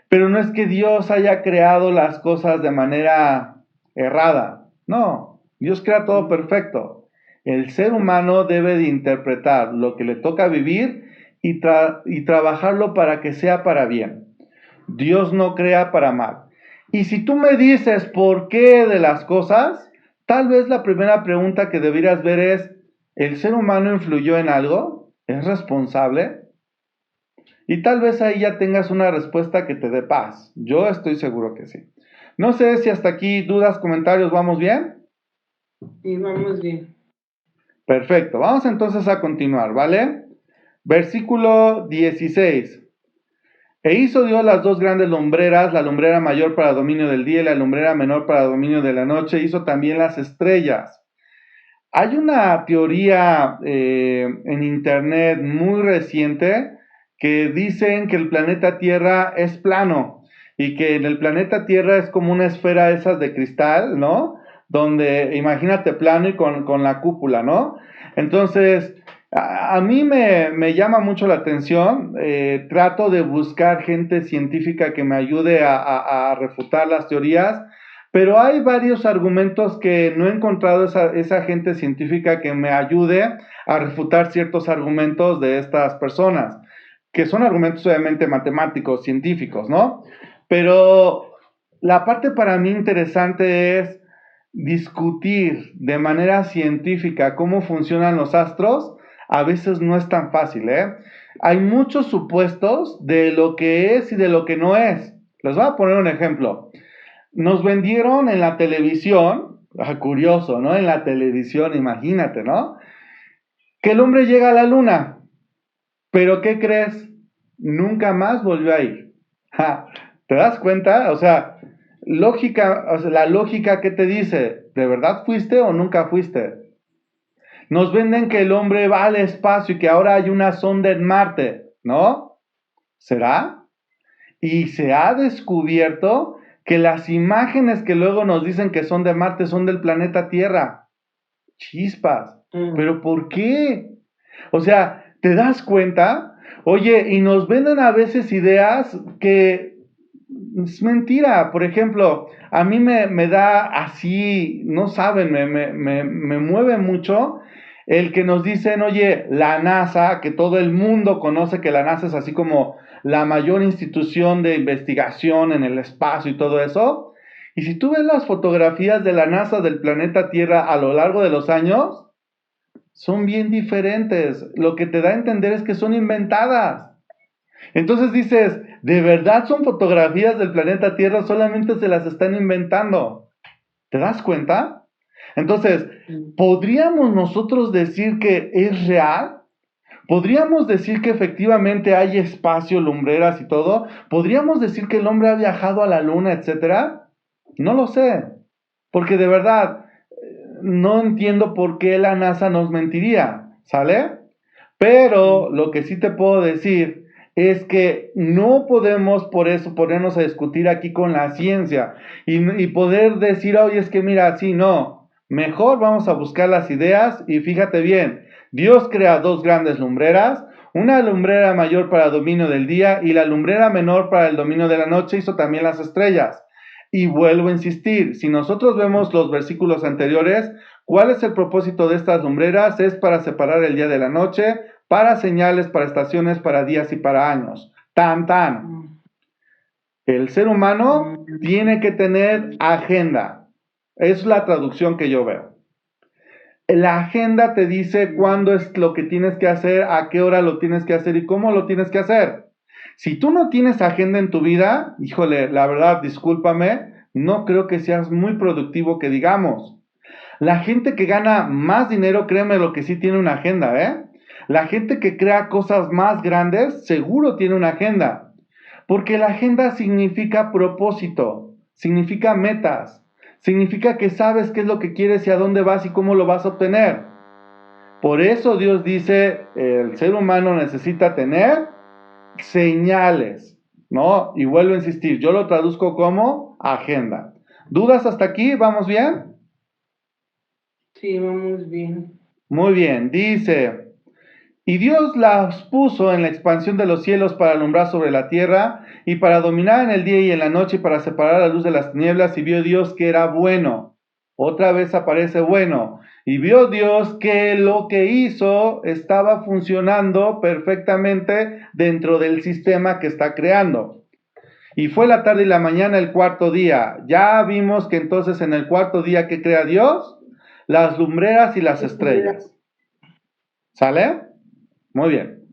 Pero no es que Dios haya creado las cosas de manera errada. No, Dios crea todo perfecto. El ser humano debe de interpretar lo que le toca vivir y trabajarlo para que sea para bien. Dios no crea para mal. Y si tú me dices por qué de las cosas, tal vez la primera pregunta que deberías ver es, ¿el ser humano influyó en algo? ¿Es responsable? Y tal vez ahí ya tengas una respuesta que te dé paz. Yo estoy seguro que sí. No sé si hasta aquí dudas, comentarios, ¿vamos bien? Y vamos bien. Perfecto, vamos entonces a continuar, ¿vale? Versículo 16. E hizo Dios las dos grandes lumbreras, la lumbrera mayor para dominio del día y la lumbrera menor para dominio de la noche. Hizo también las estrellas. Hay una teoría en internet muy reciente que dicen que el planeta Tierra es plano y que en el planeta Tierra es como una esfera esas de cristal, ¿no? Donde imagínate plano y con la cúpula, ¿no? Entonces, a mí me llama mucho la atención, trato de buscar gente científica que me ayude a refutar las teorías, pero hay varios argumentos que no he encontrado esa gente científica que me ayude a refutar ciertos argumentos de estas personas, que son argumentos obviamente matemáticos, científicos, ¿no? Pero la parte para mí interesante es, discutir de manera científica cómo funcionan los astros, a veces no es tan fácil, ¿eh? Hay muchos supuestos de lo que es y de lo que no es. Les voy a poner un ejemplo. Nos vendieron en la televisión, curioso, ¿no? En la televisión, imagínate, ¿no? Que el hombre llega a la luna, pero ¿qué crees? Nunca más volvió a ir. Ja, ¿te das cuenta? O sea, la lógica que te dice, ¿de verdad fuiste o nunca fuiste? Nos venden que el hombre va al espacio y que ahora hay una sonda en Marte, ¿no? ¿Será? Y se ha descubierto que las imágenes que luego nos dicen que son de Marte son del planeta Tierra. Chispas. ¿Pero por qué? O sea, ¿te das cuenta? Oye, y nos venden a veces ideas que es mentira. Por ejemplo, a mí me da así, no saben, me mueve mucho el que nos dicen, oye, la NASA, que todo el mundo conoce que la NASA es así como la mayor institución de investigación en el espacio y todo eso. Y si tú ves las fotografías de la NASA del planeta Tierra a lo largo de los años, son bien diferentes. Lo que te da a entender es que son inventadas. Entonces dices, ¿de verdad son fotografías del planeta Tierra? Solamente se las están inventando. ¿Te das cuenta? Entonces, ¿podríamos nosotros decir que es real? ¿Podríamos decir que efectivamente hay espacio, lumbreras y todo? ¿Podríamos decir que el hombre ha viajado a la luna, etcétera? No lo sé, porque de verdad no entiendo por qué la NASA nos mentiría, ¿sale? Pero lo que sí te puedo decir es que no podemos por eso ponernos a discutir aquí con la ciencia y poder decir, oye, es que mira, sí, no. Mejor vamos a buscar las ideas y fíjate bien, Dios crea dos grandes lumbreras, una lumbrera mayor para el dominio del día y la lumbrera menor para el dominio de la noche, hizo también las estrellas. Y vuelvo a insistir, si nosotros vemos los versículos anteriores, ¿cuál es el propósito de estas lumbreras? Es para separar el día de la noche, para señales, para estaciones, para días y para años. Tan, tan. El ser humano tiene que tener agenda. Es la traducción que yo veo. La agenda te dice cuándo es lo que tienes que hacer, a qué hora lo tienes que hacer y cómo lo tienes que hacer. Si tú no tienes agenda en tu vida, híjole, la verdad, discúlpame, no creo que seas muy productivo que digamos. La gente que gana más dinero, créeme lo que sí tiene una agenda, ¿eh? La gente que crea cosas más grandes, seguro tiene una agenda. Porque la agenda significa propósito, significa metas, significa que sabes qué es lo que quieres y a dónde vas y cómo lo vas a obtener. Por eso Dios dice, el ser humano necesita tener señales, ¿no? Y vuelvo a insistir, yo lo traduzco como agenda. ¿Dudas hasta aquí? ¿Vamos bien? Sí, vamos bien. Muy bien, dice, y Dios las puso en la expansión de los cielos para alumbrar sobre la tierra y para dominar en el día y en la noche y para separar la luz de las tinieblas, y vio Dios que era bueno. Otra vez aparece bueno. Y vio Dios que lo que hizo estaba funcionando perfectamente dentro del sistema que está creando. Y fue la tarde y la mañana el cuarto día. Ya vimos que entonces en el cuarto día que crea Dios, las lumbreras y las estrellas. ¿Sale? Muy bien.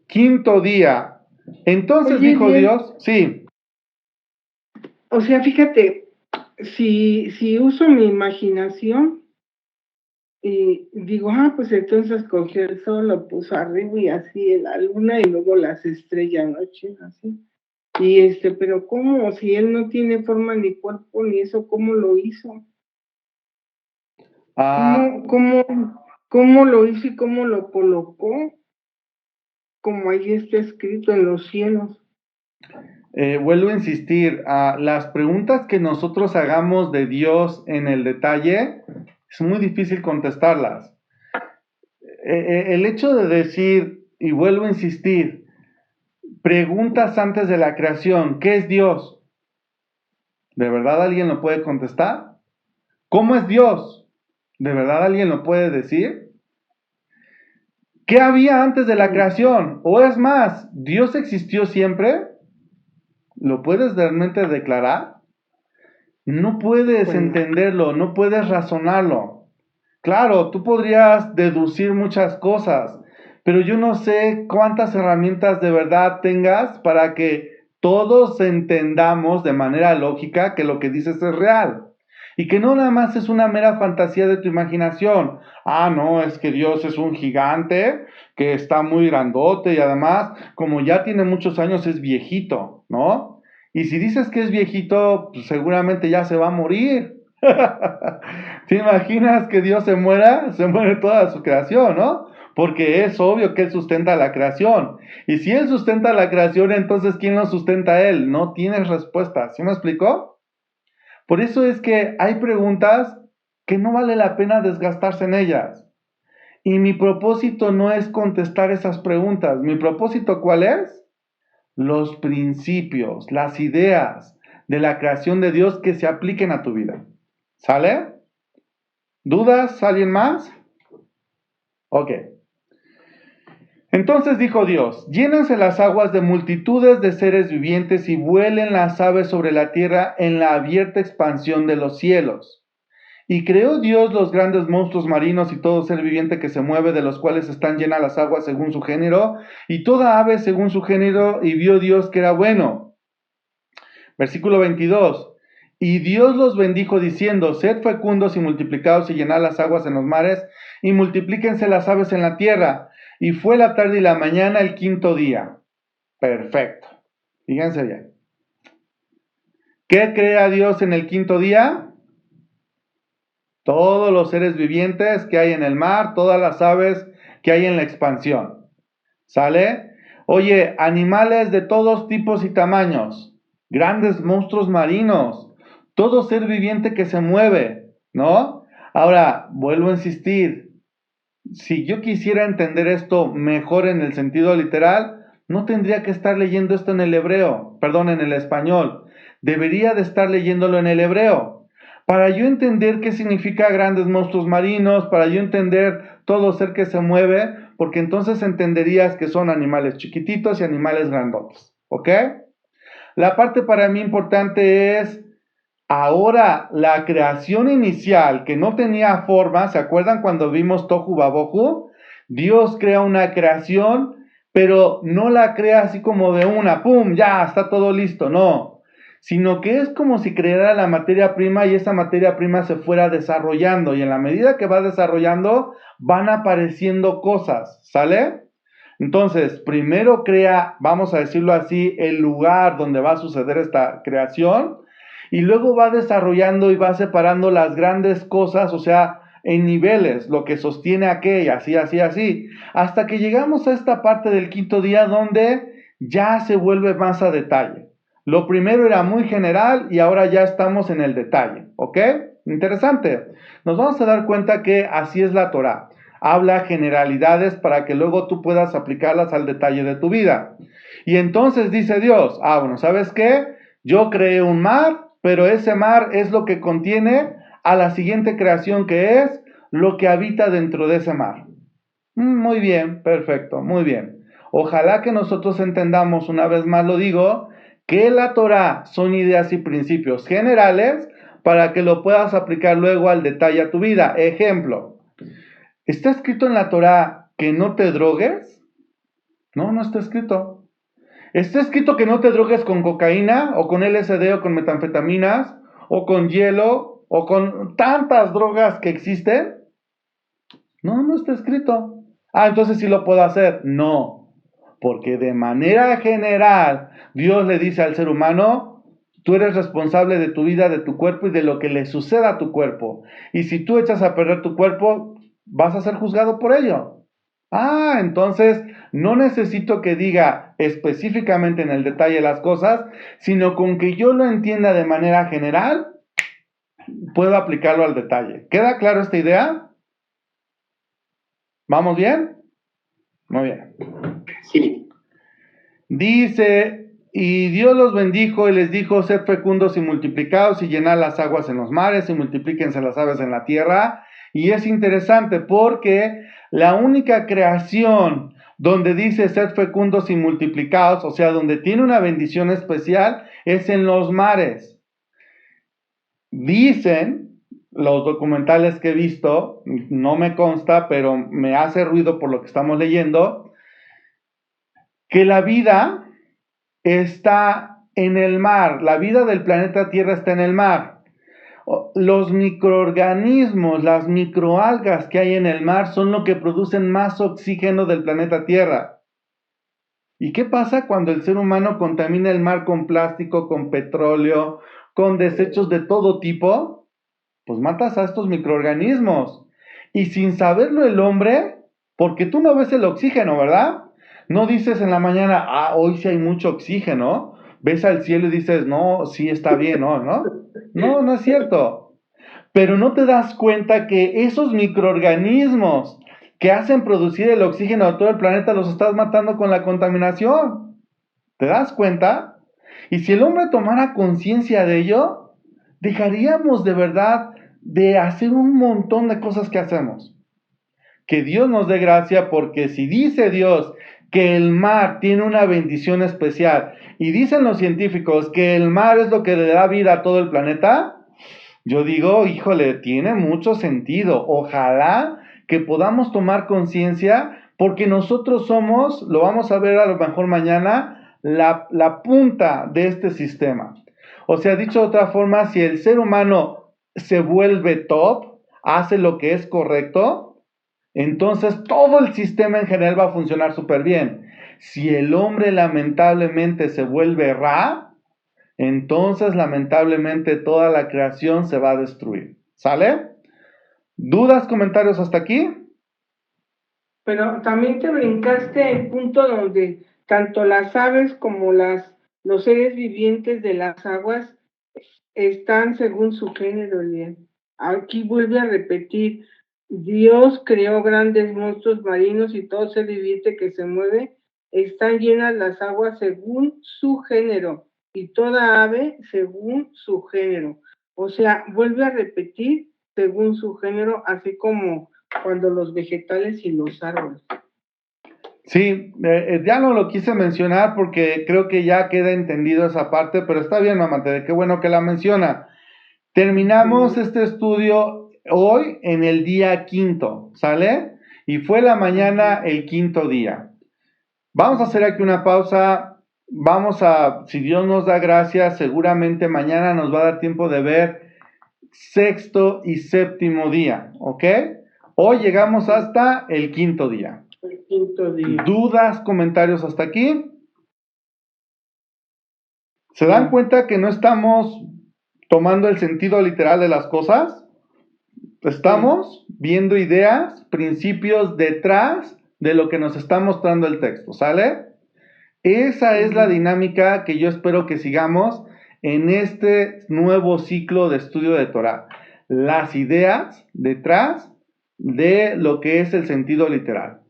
Quinto día. Entonces Oye, dijo bien. Dios, sí. O sea, fíjate, si uso mi imaginación y digo, pues entonces cogió el sol, lo puso arriba y así la luna y luego las estrellas, noche, así. Y pero ¿cómo? Si él no tiene forma ni cuerpo ni eso, ¿cómo lo hizo? ¿Cómo lo hizo y cómo lo colocó? Como ahí está escrito en los cielos. Vuelvo a insistir, las preguntas que nosotros hagamos de Dios en el detalle, es muy difícil contestarlas. El hecho de decir, y vuelvo a insistir, preguntas antes de la creación, ¿qué es Dios? ¿De verdad alguien lo puede contestar? ¿Cómo es Dios? ¿De verdad alguien lo puede decir? ¿Qué había antes de la creación? O es más, ¿Dios existió siempre? ¿Lo puedes realmente declarar? No puedes Bueno. entenderlo, no puedes razonarlo. Claro, tú podrías deducir muchas cosas, pero yo no sé cuántas herramientas de verdad tengas para que todos entendamos de manera lógica que lo que dices es real. Y que no nada más es una mera fantasía de tu imaginación. Ah, no, es que Dios es un gigante que está muy grandote y además, como ya tiene muchos años, es viejito, ¿no? Y si dices que es viejito, pues seguramente ya se va a morir. ¿Te imaginas que Dios se muera? Se muere toda su creación, ¿no? Porque es obvio que Él sustenta la creación. Y si Él sustenta la creación, entonces ¿quién lo sustenta a Él? No tienes respuesta. ¿Sí me explicó? Por eso es que hay preguntas que no vale la pena desgastarse en ellas. Y mi propósito no es contestar esas preguntas. ¿Mi propósito cuál es? Los principios, las ideas de la creación de Dios que se apliquen a tu vida. ¿Sale? ¿Dudas? ¿Alguien más? Ok. Entonces dijo Dios, llénense las aguas de multitudes de seres vivientes y vuelen las aves sobre la tierra en la abierta expansión de los cielos. Y creó Dios los grandes monstruos marinos y todo ser viviente que se mueve, de los cuales están llenas las aguas según su género, y toda ave según su género, y vio Dios que era bueno. Versículo 22. Y Dios los bendijo diciendo, sed fecundos y multiplicados y llenad las aguas en los mares, y multiplíquense las aves en la tierra. Y fue la tarde y la mañana el quinto día. Perfecto. Fíjense bien. ¿Qué crea Dios en el quinto día? Todos los seres vivientes que hay en el mar, todas las aves que hay en la expansión. ¿Sale? Oye, animales de todos tipos y tamaños, grandes monstruos marinos, todo ser viviente que se mueve, ¿no? Ahora, vuelvo a insistir, si yo quisiera entender esto mejor en el sentido literal, no tendría que estar leyendo esto en el hebreo, perdón, en el español. Debería de estar leyéndolo en el hebreo. Para yo entender qué significa grandes monstruos marinos, para yo entender todo ser que se mueve, porque entonces entenderías que son animales chiquititos y animales grandotes, ¿ok? La parte para mí importante es ahora la creación inicial que no tenía forma. ¿Se acuerdan cuando vimos Tohu Babohu? Dios crea una creación, pero no la crea así como de una, ¡pum!, ya, está todo listo, no. Sino que es como si creara la materia prima y esa materia prima se fuera desarrollando. Y en la medida que va desarrollando, van apareciendo cosas, ¿sale? Entonces, primero crea, vamos a decirlo así, el lugar donde va a suceder esta creación, y luego va desarrollando y va separando las grandes cosas, o sea, en niveles, lo que sostiene aquella, así, así, así, hasta que llegamos a esta parte del quinto día donde ya se vuelve más a detalle. Lo primero era muy general y ahora ya estamos en el detalle, ¿ok? Interesante. Nos vamos a dar cuenta que así es la Torá. Habla generalidades para que luego tú puedas aplicarlas al detalle de tu vida. Y entonces dice Dios, bueno, ¿sabes qué? Yo creé un mar, pero ese mar es lo que contiene a la siguiente creación, que es lo que habita dentro de ese mar. Muy bien, perfecto, muy bien. Ojalá que nosotros entendamos, una vez más lo digo, que la Torá son ideas y principios generales para que lo puedas aplicar luego al detalle a tu vida. Ejemplo, ¿está escrito en la Torá que no te drogues? No, no está escrito. ¿Está escrito que no te drogues con cocaína o con LSD o con metanfetaminas o con hielo o con tantas drogas que existen? No, no está escrito. Entonces sí lo puedo hacer. No, porque de manera general Dios le dice al ser humano, tú eres responsable de tu vida, de tu cuerpo y de lo que le suceda a tu cuerpo. Y si tú echas a perder tu cuerpo, vas a ser juzgado por ello. Entonces no necesito que diga específicamente en el detalle las cosas, sino con que yo lo entienda de manera general, puedo aplicarlo al detalle. ¿Queda claro esta idea? ¿Vamos bien? Muy bien. Sí. Dice, y Dios los bendijo y les dijo, sed fecundos y multiplicados y llenad las aguas en los mares y multiplíquense las aves en la tierra. Y es interesante porque la única creación donde dice sed fecundos y multiplicados, o sea, donde tiene una bendición especial, es en los mares. Dicen los documentales que he visto, no me consta, pero me hace ruido por lo que estamos leyendo, que la vida está en el mar, la vida del planeta Tierra está en el mar. Los microorganismos, las microalgas que hay en el mar son lo que producen más oxígeno del planeta Tierra. ¿Y qué pasa cuando el ser humano contamina el mar con plástico, con petróleo, con desechos de todo tipo? Pues matas a estos microorganismos. Y sin saberlo el hombre, porque tú no ves el oxígeno, ¿verdad? No dices en la mañana, hoy sí hay mucho oxígeno. Ves al cielo y dices, no, sí está bien, ¿no? No, no es cierto. Pero no te das cuenta que esos microorganismos que hacen producir el oxígeno a todo el planeta los estás matando con la contaminación. ¿Te das cuenta? Y si el hombre tomara conciencia de ello, dejaríamos de verdad de hacer un montón de cosas que hacemos. Que Dios nos dé gracia, porque si dice Dios que el mar tiene una bendición especial y dicen los científicos que el mar es lo que le da vida a todo el planeta, yo digo, híjole, tiene mucho sentido. Ojalá que podamos tomar conciencia, porque nosotros somos, lo vamos a ver a lo mejor mañana, la punta de este sistema. O sea, dicho de otra forma, si el ser humano se vuelve top, hace lo que es correcto, entonces todo el sistema en general va a funcionar súper bien. Si el hombre lamentablemente se vuelve ra, entonces lamentablemente toda la creación se va a destruir. ¿Sale? ¿Dudas, comentarios hasta aquí? Pero también te brincaste el punto donde tanto las aves como los seres vivientes de las aguas están según su género, Elian. Aquí vuelve a repetir, Dios creó grandes monstruos marinos y todo ser viviente que se mueve, están llenas las aguas según su género y toda ave según su género. O sea, vuelve a repetir según su género, así como cuando los vegetales y los árboles. Sí, ya no lo quise mencionar porque creo que ya queda entendido esa parte, pero está bien, mamá, qué bueno que la menciona. Terminamos este estudio hoy en el día 5, ¿sale? Y fue la mañana el 5º día. Vamos a hacer aquí una pausa. Vamos a, si Dios nos da gracias, seguramente mañana nos va a dar tiempo de ver 6º y 7º día, ¿ok? Hoy llegamos hasta el 5º día. El 5º día. ¿Dudas, comentarios hasta aquí? ¿Se dan cuenta que no estamos tomando el sentido literal de las cosas? Estamos viendo ideas, principios detrás de lo que nos está mostrando el texto, ¿sale? Esa es la dinámica que yo espero que sigamos en este nuevo ciclo de estudio de Torah. Las ideas detrás de lo que es el sentido literal.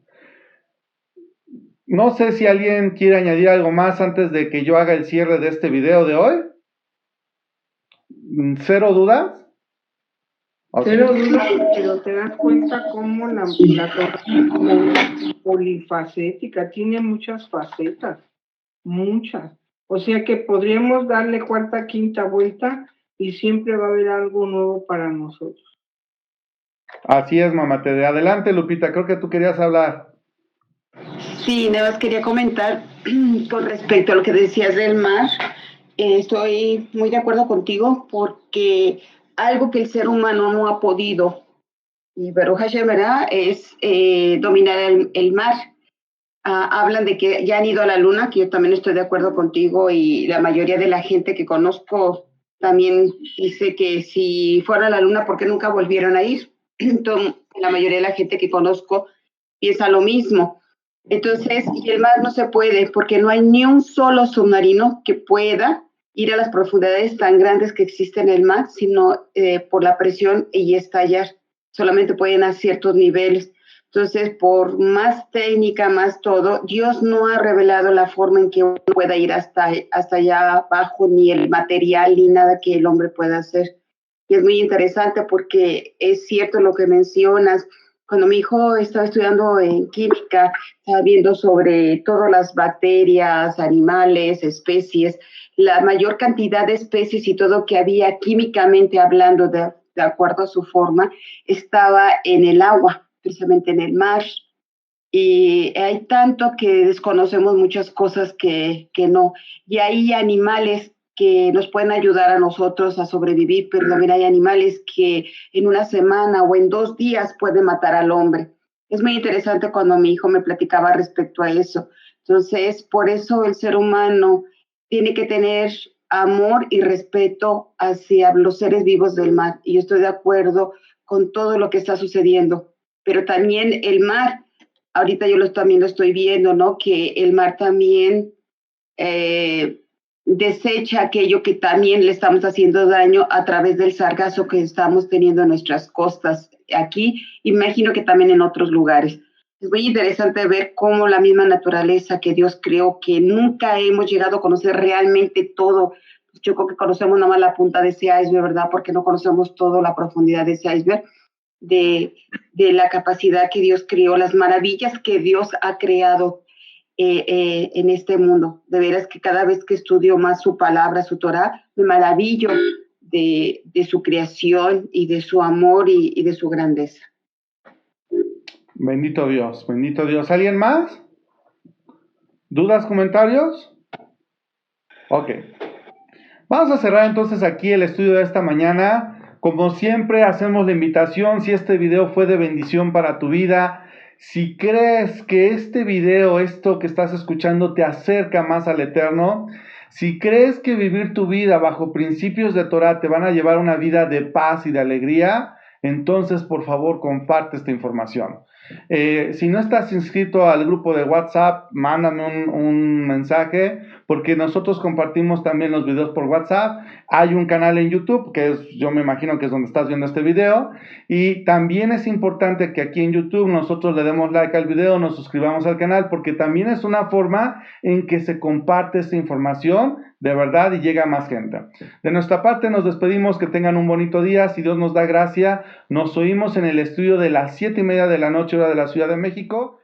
No sé si alguien quiere añadir algo más antes de que yo haga el cierre de este video de hoy. ¿Cero dudas? Okay. Cero dudas, pero te das cuenta cómo la Torah es polifacética, tiene muchas facetas, muchas. O sea que podríamos darle cuarta, quinta vuelta y siempre va a haber algo nuevo para nosotros. Así es, mamá. Adelante, Lupita, creo que tú querías hablar. Sí, nada más quería comentar con respecto a lo que decías del mar. Estoy muy de acuerdo contigo porque algo que el ser humano no ha podido, y Baruch Hashem, ¿verdad?, es dominar el mar. Hablan de que ya han ido a la luna, que yo también estoy de acuerdo contigo, y la mayoría de la gente que conozco también dice que si fuera a la luna, ¿por qué nunca volvieron a ir? Entonces, la mayoría de la gente que conozco piensa lo mismo. Entonces, y el mar no se puede porque no hay ni un solo submarino que pueda ir a las profundidades tan grandes que existen en el mar, sino por la presión y estallar. Solamente pueden a ciertos niveles. Entonces, por más técnica, más todo, Dios no ha revelado la forma en que uno pueda ir hasta allá abajo, ni el material, ni nada que el hombre pueda hacer. Y es muy interesante porque es cierto lo que mencionas. Cuando mi hijo estaba estudiando en química, estaba viendo sobre todas las bacterias, animales, especies, la mayor cantidad de especies y todo que había químicamente hablando, de acuerdo a su forma, estaba en el agua, precisamente en el mar. Y hay tanto que desconocemos muchas cosas que no. Y hay animales que nos pueden ayudar a nosotros a sobrevivir, pero también hay animales que en una semana o en 2 días pueden matar al hombre. Es muy interesante cuando mi hijo me platicaba respecto a eso. Entonces, por eso el ser humano tiene que tener amor y respeto hacia los seres vivos del mar. Y yo estoy de acuerdo con todo lo que está sucediendo. Pero también el mar, ahorita también lo estoy viendo, ¿no? Que el mar también desecha aquello que también le estamos haciendo daño a través del sargazo que estamos teniendo en nuestras costas aquí, imagino que también en otros lugares. Es muy interesante ver cómo la misma naturaleza que Dios creó, que nunca hemos llegado a conocer realmente todo. Yo creo que conocemos nada más la punta de ese iceberg, ¿verdad? Porque no conocemos toda la profundidad de ese iceberg, de la capacidad que Dios creó, las maravillas que Dios ha creado en este mundo. De veras que cada vez que estudio más su palabra, su Torah, me maravillo de su creación y de su amor y de su grandeza. Bendito Dios, bendito Dios. ¿Alguien más? ¿Dudas, comentarios? Ok. Vamos a cerrar entonces aquí el estudio de esta mañana. Como siempre, hacemos la invitación, si este video fue de bendición para tu vida, si crees que este video, esto que estás escuchando, te acerca más al Eterno, si crees que vivir tu vida bajo principios de Torah te van a llevar a una vida de paz y de alegría, entonces por favor comparte esta información. Si no estás inscrito al grupo de WhatsApp, mándame un mensaje, porque nosotros compartimos también los videos por WhatsApp. Hay un canal en YouTube, yo me imagino que es donde estás viendo este video, y también es importante que aquí en YouTube nosotros le demos like al video, nos suscribamos al canal, porque también es una forma en que se comparte esta información de verdad y llega a más gente. De nuestra parte nos despedimos, que tengan un bonito día, si Dios nos da gracia, nos oímos en el estudio de las 7:30 de la noche, hora de la Ciudad de México.